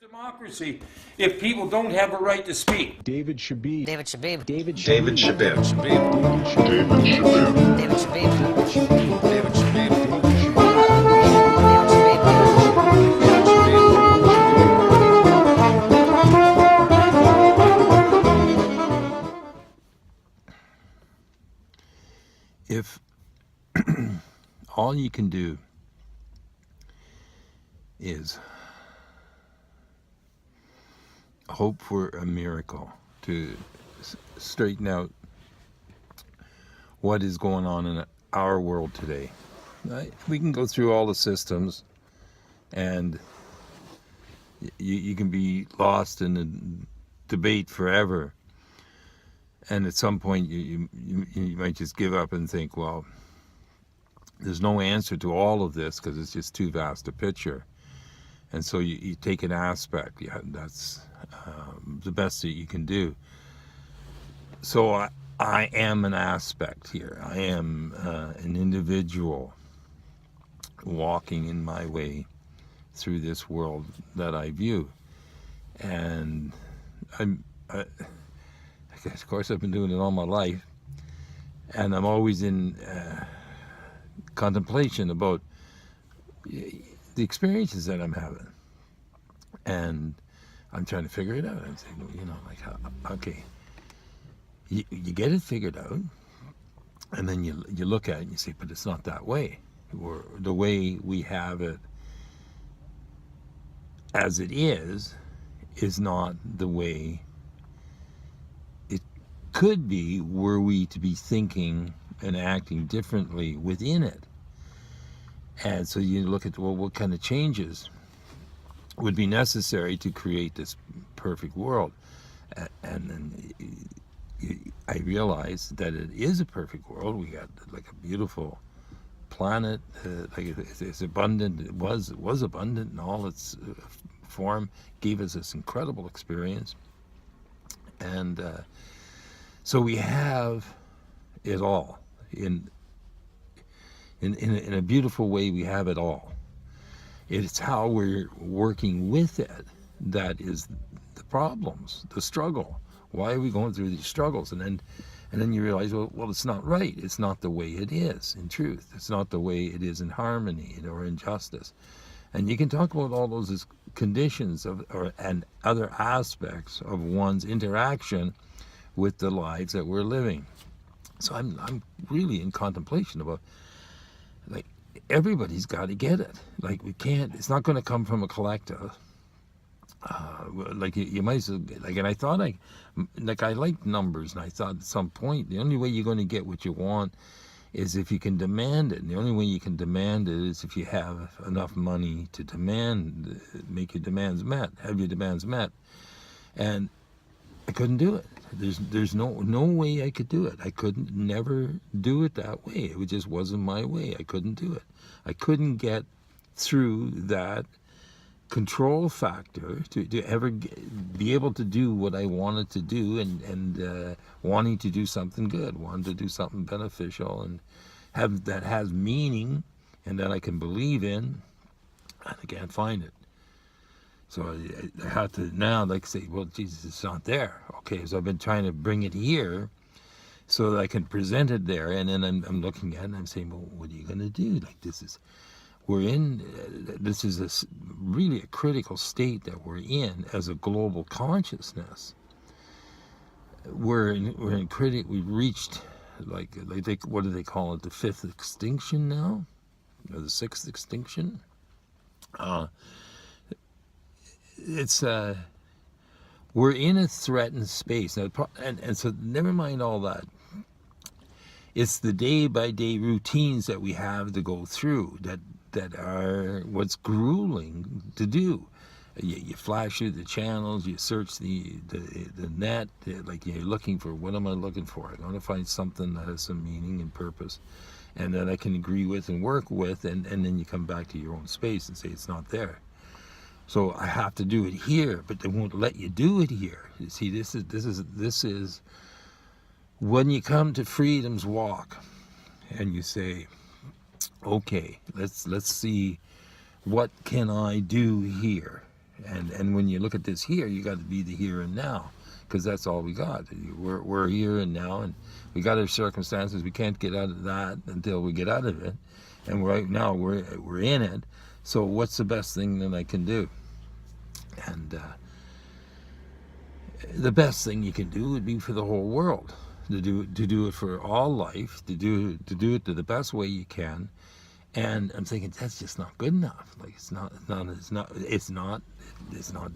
Democracy if people don't have a right to speak. David Shebib. David Shebib. David Shebib. David Shebib. David Shebib. David Shebib. David Shebib. David Shebib. If all you can do is hope for a miracle to straighten out what is going on in our world today, we can go through all the systems and you can be lost in a debate forever. And at some point, you might just give up and think, well, there's no answer to all of this because it's just too vast a picture. And so you take an aspect. Yeah, that's the best that you can do. So I am an aspect here. I am an individual walking in my way through this world that I view. And of course, I've been doing it all my life, and I'm always in contemplation about the experiences that I'm having, and I'm trying to figure it out. I'm saying, okay, you get it figured out, and then you look at it and you say, but it's not that way, or the way we have it as it is not the way could be were we to be thinking and acting differently within it. And so you look at, well, what kind of changes would be necessary to create this perfect world? And then I realized that it is a perfect world. We got like a beautiful planet, like it's abundant. It was abundant in all its form, gave us this incredible experience. And so we have it all in a beautiful way. We have it all. It's how we're working with it that is the problems, the struggle. Why are we going through these struggles? And then you realize, well, it's not right. It's not the way it is in truth. It's not the way it is in harmony or in justice. And you can talk about all those as conditions and other aspects of one's interaction with the lives that we're living. So I'm really in contemplation about, like, everybody's got to get it. Like, we can't, it's not going to come from a collective. Like, you might as well, like, and I thought I liked numbers, and I thought at some point, the only way you're going to get what you want is if you can demand it. And the only way you can demand it is if you have enough money to demand, make your demands met, have your demands met. And I couldn't do it. There's no way I could do it. I couldn't never do it that way. It just wasn't my way. I couldn't do it. I couldn't get through that control factor to ever be able to do what I wanted to do, and wanting to do something good, wanting to do something beneficial, and have that has meaning and that I can believe in. I can't find it. So I have to now, like, say, well, Jesus, it's not there. Okay, so I've been trying to bring it here so that I can present it there. And then I'm looking at it and I'm saying, well, what are you going to do? Like, this is really a critical state that we're in as a global consciousness. We've reached, like what do they call it? The fifth extinction now? Or the sixth extinction? We're in a threatened space now, and so never mind all that. It's the day-by-day routines that we have to go through that are what's grueling to do. You flash through the channels, you search the net, like you're looking for, what am I looking for? I want to find something that has some meaning and purpose, and that I can agree with and work with, and then you come back to your own space and say it's not there. So I have to do it here, but they won't let you do it here. You see, this is when you come to Freedom's Walk, and you say, okay, let's see, what can I do here? And when you look at this here, you got to be the here and now, because that's all we got. We're here and now, and we got our circumstances. We can't get out of that until we get out of it. And right now we're in it. So what's the best thing that I can do? And the best thing you can do would be for the whole world, to do it for all life, to do it to the best way you can. And I'm thinking that's just not good enough. Like it's not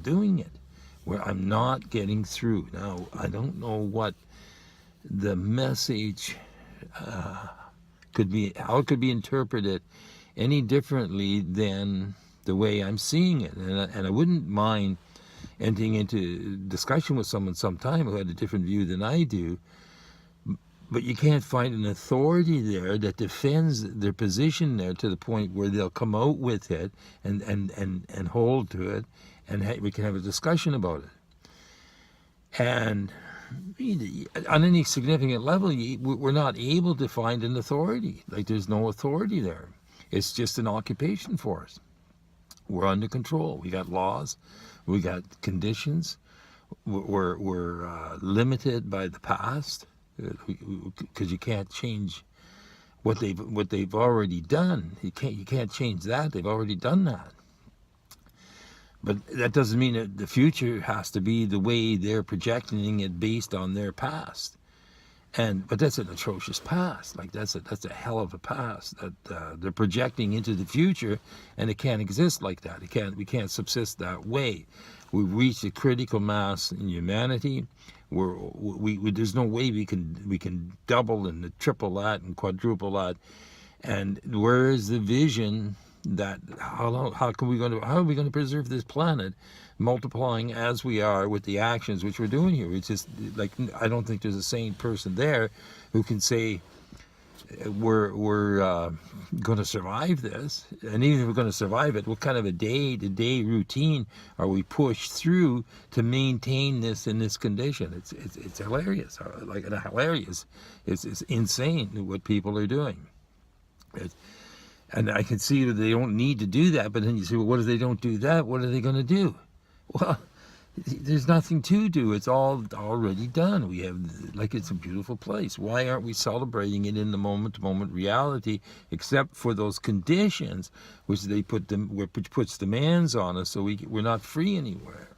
doing it. Where I'm not getting through. Now I don't know what the message could be, how it could be interpreted any differently than the way I'm seeing it. And I wouldn't mind entering into discussion with someone sometime who had a different view than I do. But you can't find an authority there that defends their position there to the point where they'll come out with it and hold to it, and we can have a discussion about it. And on any significant level, we're not able to find an authority. Like there's no authority there. It's just an occupation for us. We're under control. We got laws. We got conditions. We're limited by the past. Because you can't change what they've already done. You can't change that. They've already done that. But that doesn't mean that the future has to be the way they're projecting it based on their past. But that's an atrocious past. Like that's a hell of a past that they're projecting into the future, and it can't exist like that. We can't subsist that way. We've reached a critical mass in humanity. There's no way we can double and triple that and quadruple that. And where is the vision that how are we going to preserve this planet, multiplying as we are with the actions which we're doing here? It's just like I don't think there's a sane person there who can say we're going to survive this. And even if we're going to survive it, what kind of a day-to-day routine are we pushed through to maintain this in this condition? It's hilarious. Like hilarious. It's insane what people are doing. And I can see that they don't need to do that, but then you say, well, what if they don't do that? What are they going to do? Well, there's nothing to do. It's all already done. We have, like, it's a beautiful place. Why aren't we celebrating it in the moment-to-moment reality, except for those conditions which which puts demands on us, so we're not free anywhere.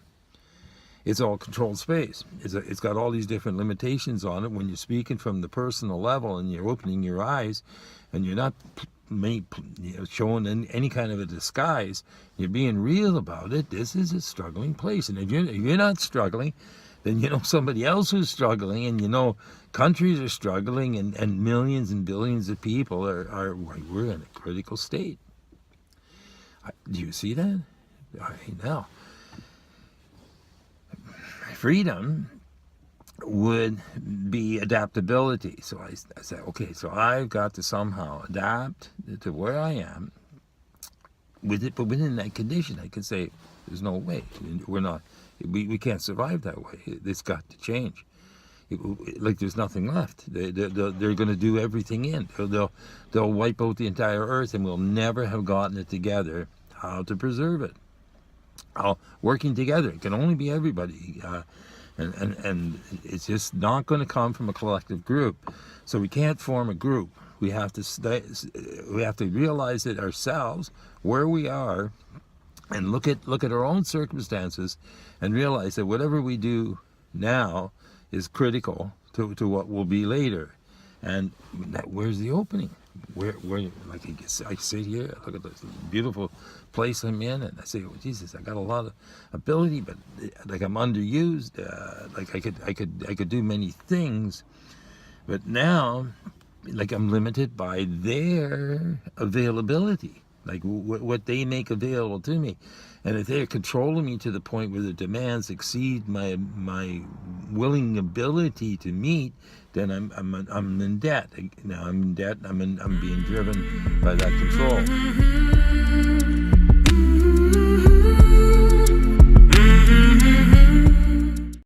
It's all controlled space. It's got all these different limitations on it. When you're speaking from the personal level and you're opening your eyes, and you're not showing any kind of a disguise, you're being real about it. This is a struggling place, and if you're not struggling, then you know somebody else who's struggling, and you know countries are struggling, and millions and billions of people we're in a critical state. Do you see that? Now, freedom would be adaptability. So I said, okay, so I've got to somehow adapt to where I am with it, but within that condition, I could say, there's no way. We can't survive that way. It's got to change. Like there's nothing left. They're going to do everything in. They'll wipe out the entire earth, and we'll never have gotten it together how to preserve it. Working together. It can only be everybody. And it's just not going to come from a collective group. So we can't form a group. We have to realize it ourselves, where we are, and look at our own circumstances, and realize that whatever we do now is critical to what will be later. And where's the opening? Where like I sit here, look at this beautiful place I'm in, and I say, oh Jesus, I got a lot of ability, but like I'm underused. Like I could do many things, but now, like I'm limited by their availability, like what they make available to me. And if they're controlling me to the point where the demands exceed my willing ability to meet, then I'm in debt. Now I'm in debt. I'm being driven by that control.